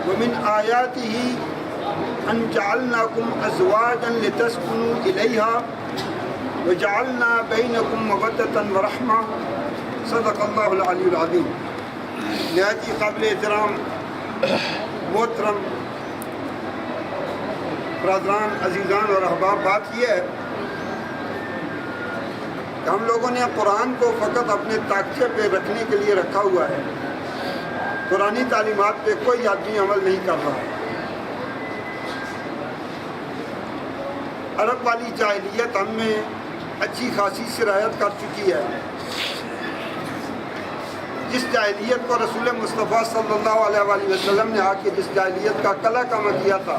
ومن آیاتہ ان جعلناکم ازواجا لتسکنوا الیہا وجعلنا بینکم مودۃ ورحمہ۔ صدق اللہ العلی العظیم۔ نہایت ہی قابل احترام محترم برادران، عزیزان اور احباب، بات یہ ہے کہ ہم لوگوں نے قرآن کو فقط اپنے تاقچے پہ رکھنے کے لیے رکھا ہوا ہے، قرآنی تعلیمات پہ کوئی آدمی عمل نہیں کر رہا۔ عرب والی جاہلیت ہم میں اچھی خاصی سرایت کر چکی ہے۔ جس جاہلیت کو رسول مصطفیٰ صلی اللہ علیہ وآلہ وسلم نے آ کے جس جاہلیت کا کلا کما کیا تھا،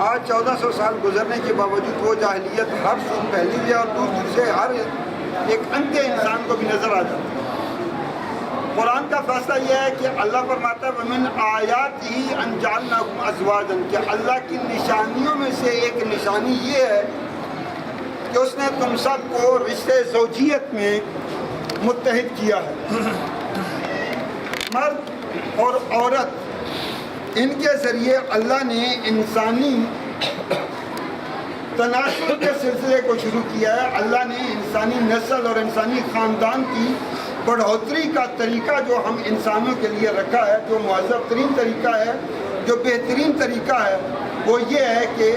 آج 1400 سال گزرنے کے باوجود وہ جاہلیت ہر سو پھیلی ہوئی ہے اور دور دور سے ہر ایک اندھے انسان کو بھی نظر آ جاتا ہے۔ قرآن کا فیصلہ یہ ہے کہ اللہ فرماتا ہے وَمِنْ آیَاتِهِ أَنْ جَعَلْنَاكُمْ أَزْوَاجًا، کہ اللہ کی نشانیوں میں سے ایک نشانی یہ ہے کہ اس نے تم سب کو رشتے زوجیت میں متحد کیا ہے۔ مرد اور عورت، ان کے ذریعے اللہ نے انسانی تناسل کے سلسلے کو شروع کیا ہے۔ اللہ نے انسانی نسل اور انسانی خاندان کی بڑھوتری کا طریقہ جو ہم انسانوں کے لیے رکھا ہے، جو مہذب ترین طریقہ ہے، جو بہترین طریقہ ہے، وہ یہ ہے کہ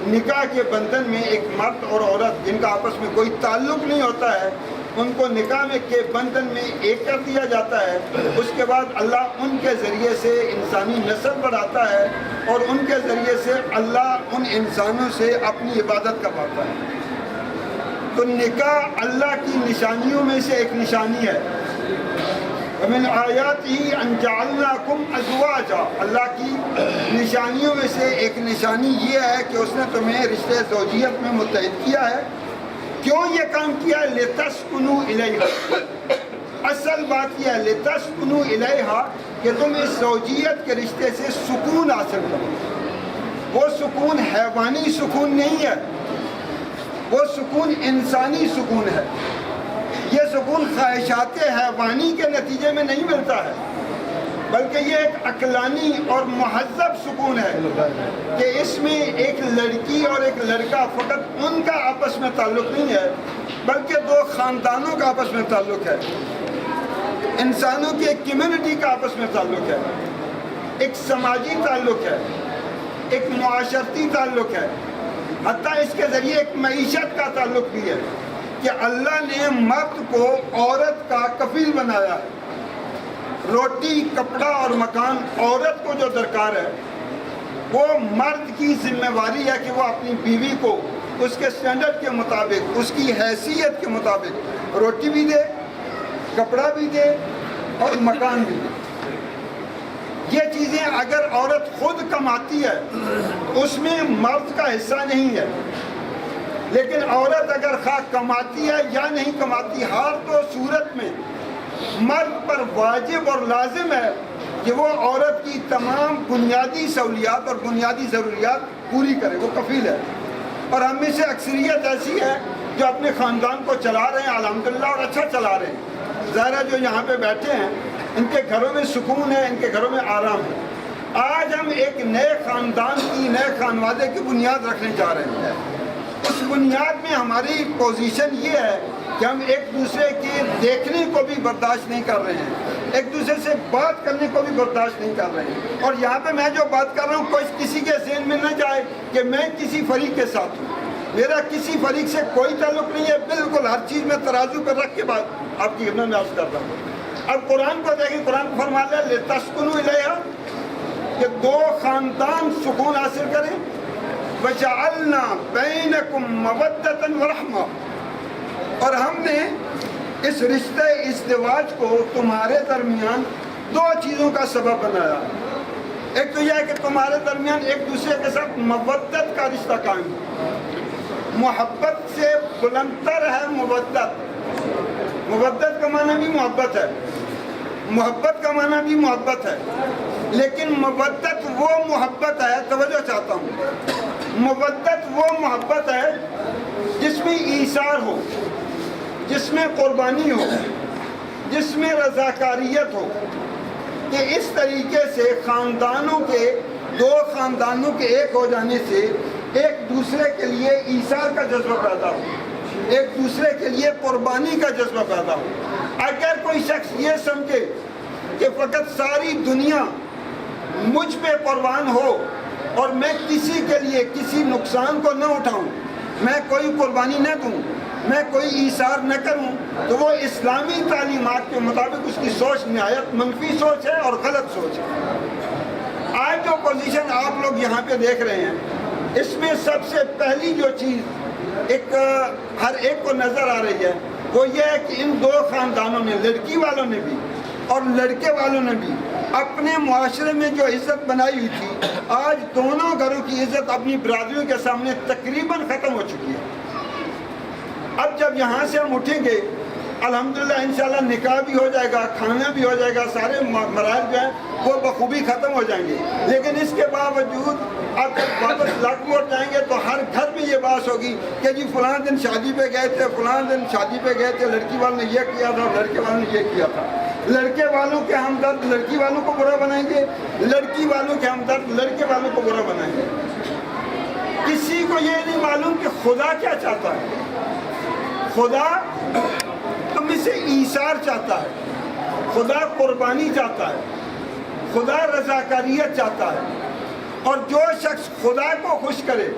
نکاح کے بندھن میں ایک مرد اور عورت جن کا آپس میں کوئی تعلق نہیں ہوتا ہے، ان کو نکاح میں کے بندھن میں ایک کر دیا جاتا ہے۔ اس کے بعد اللہ ان کے ذریعے سے انسانی نسل بڑھاتا ہے اور ان کے ذریعے سے اللہ ان انسانوں سے اپنی عبادت کرواتا ہے۔ تو نکاح اللہ کی نشانیوں میں سے ایک نشانی ہے۔ وَمِنْ آیَاتِهِ أَنْ جَعَلْنَاكُمْ أَزْوَاجًا، اللہ کی نشانیوں میں سے ایک نشانی یہ ہے کہ اس نے تمہیں رشتے زوجیت میں متحد کیا ہے۔ کیوں یہ کام کیا ہے؟ لِتَسْكُنُوا إِلَيْهَا، اصل بات یہ ہے لِتَسْكُنُوا إِلَيْهَا کہ تم اس زوجیت کے رشتے سے سکون حاصل کرو۔ وہ سکون حیوانی سکون نہیں ہے، وہ سکون انسانی سکون ہے۔ یہ سکون خواہشات حیوانی کے نتیجے میں نہیں ملتا ہے، بلکہ یہ ایک عقلانی اور مہذب سکون ہے کہ اس میں ایک لڑکی اور ایک لڑکا فقط ان کا آپس میں تعلق نہیں ہے، بلکہ دو خاندانوں کا آپس میں تعلق ہے، انسانوں کی ایک کمیونٹی کا آپس میں تعلق ہے، ایک سماجی تعلق ہے، ایک معاشرتی تعلق ہے، حتیٰ اس کے ذریعے ایک معیشت کا تعلق بھی ہے کہ اللہ نے مرد کو عورت کا کفیل بنایا ہے۔ روٹی، کپڑا اور مکان عورت کو جو درکار ہے، وہ مرد کی ذمہ داری ہے کہ وہ اپنی بیوی کو اس کے سٹینڈرڈ کے مطابق، اس کی حیثیت کے مطابق روٹی بھی دے، کپڑا بھی دے اور مکان بھی دے۔ یہ چیزیں اگر عورت خود کماتی ہے اس میں مرد کا حصہ نہیں ہے، لیکن عورت اگر خواہ کماتی ہے یا نہیں کماتی، ہر تو صورت میں مرد پر واجب اور لازم ہے کہ وہ عورت کی تمام بنیادی سہولیات اور بنیادی ضروریات پوری کرے، وہ کفیل ہے۔ اور ہم میں سے اکثریت ایسی ہے جو اپنے خاندان کو چلا رہے ہیں الحمدللہ اور اچھا چلا رہے ہیں۔ ظاہر جو یہاں پہ بیٹھے ہیں ان کے گھروں میں سکون ہے، ان کے گھروں میں آرام ہے۔ آج ہم ایک نئے خاندان کی، نئے خانوادے کی بنیاد رکھنے جا رہے ہیں۔ اس بنیاد میں ہماری پوزیشن یہ ہے کہ ہم ایک دوسرے کے دیکھنے کو بھی برداشت نہیں کر رہے ہیں، ایک دوسرے سے بات کرنے کو بھی برداشت نہیں کر رہے ہیں۔ اور یہاں پہ میں جو بات کر رہا ہوں کوئی کسی کے ذہن میں نہ جائے کہ میں کسی فریق کے ساتھ ہوں، میرا کسی فریق سے کوئی تعلق نہیں ہے، بالکل ہر چیز میں ترازو پر رکھ کے بات آپ کی خدمت میں عرض کر رہا ہوں۔ اب قرآن کو دیکھیں، قرآن کو فرمایا ہے لِتَسْكُنُوا إِلَيْهَا کہ دو خاندان سکون حاصل کریں، وَجَعَلْنَا بَيْنَكُمْ مَوَدَّةً وَرَحْمَةً، اور ہم نے اس رشتہ ازدواج کو تمہارے درمیان دو چیزوں کا سبب بنایا۔ ایک تو یہ ہے کہ تمہارے درمیان ایک دوسرے کے ساتھ مودت کا رشتہ قائم ہے۔ محبت سے بلندتر ہے مودت۔ مودت کا معنی بھی محبت ہے، محبت کا معنی بھی محبت ہے، لیکن مودت وہ محبت ہے، توجہ چاہتا ہوں، مودت وہ محبت ہے جس میں ایثار ہو، جس میں قربانی ہو، جس میں رضاکاریت ہو، کہ اس طریقے سے دو خاندانوں کے ایک ہو جانے سے ایک دوسرے کے لیے ایثار کا جذبہ پیدا ہو، ایک دوسرے کے لیے قربانی کا جذبہ پیدا ہو۔ اگر کوئی شخص یہ سمجھے کہ فقط ساری دنیا مجھ پہ قربان ہو اور میں کسی کے لیے کسی نقصان کو نہ اٹھاؤں، میں کوئی قربانی نہ دوں، میں کوئی ایثار نہ کروں، تو وہ اسلامی تعلیمات کے مطابق اس کی سوچ نہایت منفی سوچ ہے اور غلط سوچ ہے۔ آج جو پوزیشن آپ لوگ یہاں پہ دیکھ رہے ہیں، اس میں سب سے پہلی جو چیز ہر ایک کو نظر آ رہی ہے وہ یہ ہے کہ ان دو خاندانوں نے، لڑکی والوں نے بھی اور لڑکے والوں نے بھی، اپنے معاشرے میں جو عزت بنائی ہوئی تھی، آج دونوں گھروں کی عزت اپنی برادریوں کے سامنے تقریباً ختم ہو چکی ہے۔ اب جب یہاں سے ہم اٹھیں گے، الحمدللہ انشاءاللہ نکاح بھی ہو جائے گا، کھانا بھی ہو جائے گا، سارے مراحل جو ہیں وہ بخوبی ختم ہو جائیں گے۔ لیکن اس کے باوجود اب جب واپس لوٹ جائیں گے تو ہر گھر میں یہ بات ہوگی کہ جی فلاں دن شادی پہ گئے تھے، فلاں دن شادی پہ گئے تھے، لڑکی والوں نے یہ کیا تھا، لڑکے والوں نے یہ کیا تھا۔ لڑکے والوں کے ہمدرد لڑکی والوں کو برا بنائیں گے، لڑکی والوں کے ہمدرد لڑکے والوں کو برا بنائیں گے۔ کسی کو یہ نہیں معلوم کہ خدا کیا چاہتا ہے۔ خدا تم سے ایثار چاہتا ہے، خدا قربانی چاہتا ہے، خدا رضاکاریت چاہتا ہے، اور جو شخص خدا کو خوش کرے،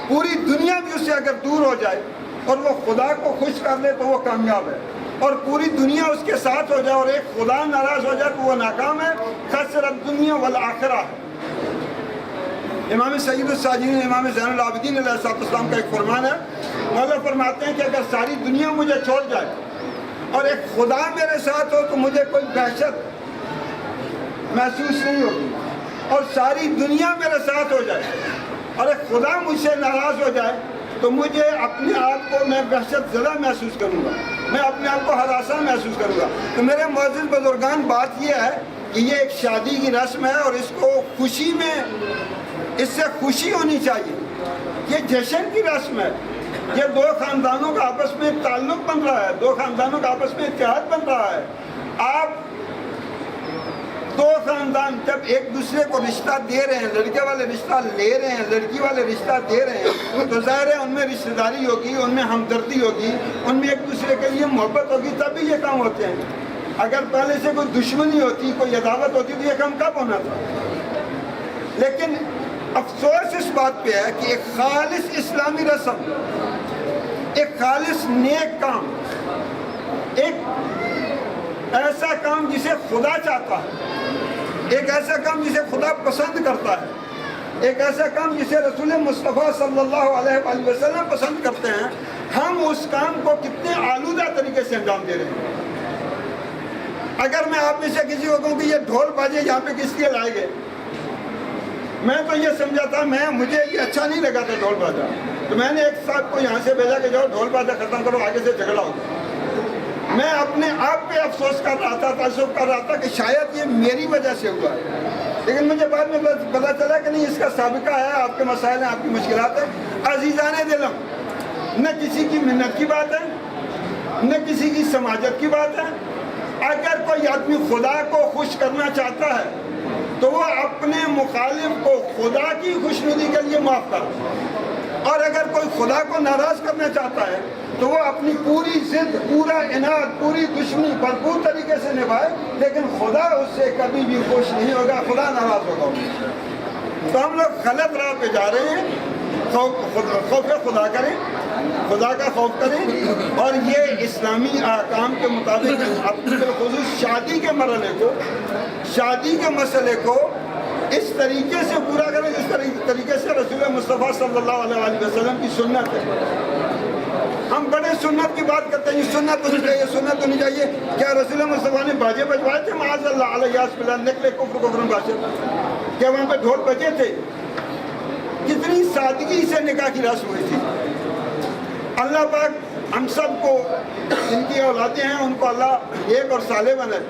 پوری دنیا بھی اس سے اگر دور ہو جائے اور وہ خدا کو خوش کر لے تو وہ کامیاب ہے، اور پوری دنیا اس کے ساتھ ہو جائے اور ایک خدا ناراض ہو جائے تو وہ ناکام ہے، خسر الدنیا والآخرہ ہے۔ امام سید الساجدین، امام زین العابدین علیہ السلام کا ایک فرمان ہے، مولا فرماتے ہیں کہ اگر ساری دنیا مجھے چھوڑ جائے اور ایک خدا میرے ساتھ ہو تو مجھے کوئی وحشت محسوس نہیں ہوگی، اور ساری دنیا میرے ساتھ ہو جائے اور ایک خدا مجھ سے ناراض ہو جائے تو مجھے اپنے آپ کو میں وحشت زدہ محسوس کروں گا، میں اپنے آپ کو ہراساں محسوس کروں گا۔ تو میرے معزز بزرگان، بات یہ ہے کہ یہ ایک شادی کی رسم ہے اور اس کو خوشی میں، اس سے خوشی ہونی چاہیے، یہ جشن کی رسم ہے، یہ دو خاندانوں کا آپس میں تعلق بن رہا ہے، دو خاندانوں کا آپس میں اتحاد بن رہا ہے۔ آپ دو خاندان جب ایک دوسرے کو رشتہ دے رہے ہیں، لڑکے والے رشتہ لے رہے ہیں، لڑکی والے رشتہ دے رہے ہیں، تو ظاہر ہے ان میں رشتہ داری ہوگی، ان میں ہمدردی ہوگی، ان میں ایک دوسرے کے لیے محبت ہوگی، تبھی یہ کام ہوتے ہیں۔ اگر پہلے سے کوئی دشمنی ہوتی، کوئی عداوت ہوتی تو یہ کام کب ہونا تھا؟ لیکن افسوس اس بات پہ ہے کہ ایک خالص اسلامی رسم، ایک خالص نیک کام، ایک ایسا کام جسے خدا چاہتا ہے، ایک ایسا کام جسے خدا پسند کرتا ہے، ایک ایسا کام جسے رسول مصطفیٰ صلی اللہ علیہ وآلہ وسلم پسند کرتے ہیں، ہم اس کام کو کتنے آلودہ طریقے سے انجام دے رہے ہیں۔ اگر میں آپ میں سے کسی کو کہوں کہ یہ ڈھول بازے یہاں پہ کس لیے لائے گئے، میں تو یہ سمجھا تھا، مجھے یہ اچھا نہیں لگا تھا ڈھول بازا، تو میں نے ایک صاحب کو یہاں سے بھیجا کہ جاؤ ڈھول بازا ختم کرو، آگے سے جھگڑا ہوگا۔ میں اپنے آپ پہ افسوس کر رہا تھا، تعصب کر رہا تھا کہ شاید یہ میری وجہ سے ہوا ہے، لیکن مجھے بعد میں پتا چلا کہ نہیں، اس کا سابقہ ہے، آپ کے مسائل ہیں، آپ کی مشکلات ہیں۔ عزیزان دلم، نہ کسی کی منت کی بات ہے، نہ کسی کی سماجت کی بات ہے۔ اگر کوئی آدمی خدا کو خوش کرنا چاہتا ہے تو وہ اپنے مخالف کو خدا کی خوشنودی کے لیے معاف کرے، اور اگر کوئی خدا کو ناراض کرنا چاہتا ہے تو وہ اپنی پوری ضد، پورا عناد، پوری دشمنی بھرپور طریقے سے نبھائے، لیکن خدا اس سے کبھی بھی خوش نہیں ہوگا، خدا ناراض ہوگا۔ تو ہم لوگ غلط راہ پہ جا رہے ہیں۔ خوف خدا کریں، خدا کا خوف کریں، اور یہ اسلامی احکام کے مطابق اپنے بالخصوص شادی کے مرحلے کو، شادی کے مسئلے کو اس طریقے سے پورا کریں جس طریقے سے رسول مصطفیٰ صلی اللہ علیہ وسلم کی سنت ہے۔ ہم بڑے سنت کی بات کرتے ہیں، یہ سنت ہونی چاہیے، سنت ہونی چاہیے۔ کیا رسول مصطفیٰ نے باجے بجوائے تھے؟ معاذ اللہ، علیہ السلام، نکلے کفر باشد؟ کیا وہاں پہ ڈھول بجے تھے؟ کتنی سادگی سے نکاح کی رسم ہوئی تھی۔ اللہ پاک ہم سب کو، جن کی اولادیں ہیں ان کو اللہ ایک اور صالح بنائے،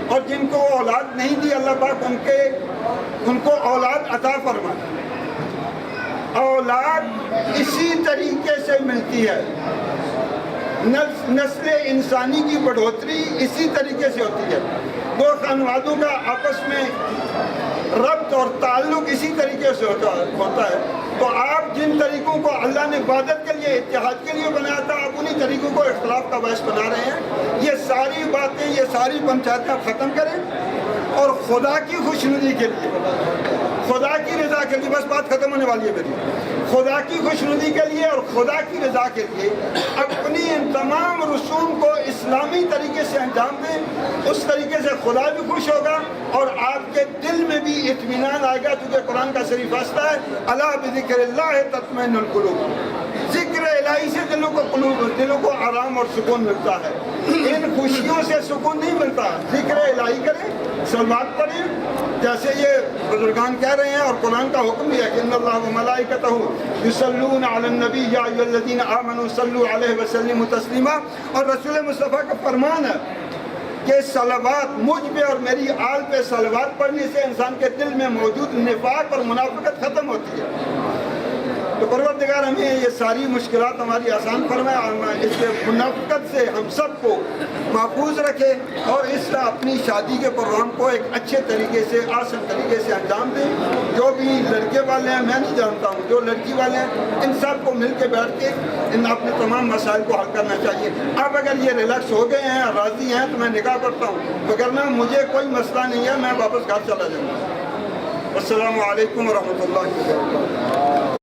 اور جن کو اولاد نہیں دی اللہ پاک ان کو اولاد عطا فرمائے۔ اولاد اسی طریقے سے ملتی ہے، نسل انسانی کی بڑھوتری اسی طریقے سے ہوتی ہے، دو خانوادوں کا آپس میں ربط اور تعلق اسی طریقے سے ہوتا ہے۔ تو آپ جن طریقوں کو اللہ نے عبادت کے لیے، اتحاد کے لیے بنایا تھا، آپ انہی طریقوں کو اختلاف کا باعث بنا رہے ہیں۔ یہ ساری باتیں، یہ ساری پنچایتیں ختم کریں اور خدا کی خوشنودی کے لیے، خدا کی رضا کے لیے، بس بات ختم ہونے والی ہے میری، خدا کی خوشنودی کے لیے اور خدا کی رضا کے لیے اپنی ان تمام رسوم کو اسلامی طریقے سے انجام دیں۔ اس طریقے سے خدا بھی خوش ہوگا اور آپ کے دل میں بھی اطمینان آئے گا، کیونکہ قرآن کا شریف فاصلہ ہے، الا بذکر اللہ تطمئن القلوب، ذکر الہی سے دلوں کو آرام اور سکون ملتا ہے۔ ان خوشیوں سے سکون نہیں ملتا، ذکر الہی کریں، صلوات پڑھیں، جیسے یہ بزرگان کہہ رہے ہیں اور قرآن کا حکم بھی ہے کہ ان اللہ و ملائکتہ یصلون علی النبی یا ایھا الذین آمنوا صلوا علیہ وسلموا تسلیما، اور رسول مصطفیٰ کا فرمان ہے کہ صلوات مجھ پہ اور میری آل پہ صلوات پڑھنے سے انسان کے دل میں موجود نفاق اور منافقت ختم ہوتی ہے۔ تو پروردگار ہمیں یہ ساری مشکلات ہماری آسان فرمائے اور اس کے منافقت سے ہم سب کو محفوظ رکھے اور اس اپنی شادی کے پروگرام کو ایک اچھے طریقے سے، آسان طریقے سے انجام دیں۔ جو بھی لڑکے والے ہیں، میں نہیں جانتا ہوں، جو لڑکی والے ہیں ان سب کو مل کے بیٹھ کے ان اپنے تمام مسائل کو حل کرنا چاہیے۔ اب اگر یہ ریلیکس ہو گئے ہیں اور راضی ہیں تو میں نکاح کرتا ہوں، وگرنہ مجھے کوئی مسئلہ نہیں ہے، میں واپس گھر چلا جاؤں گا۔ السلام علیکم ورحمۃ اللہ وبرکاتہ۔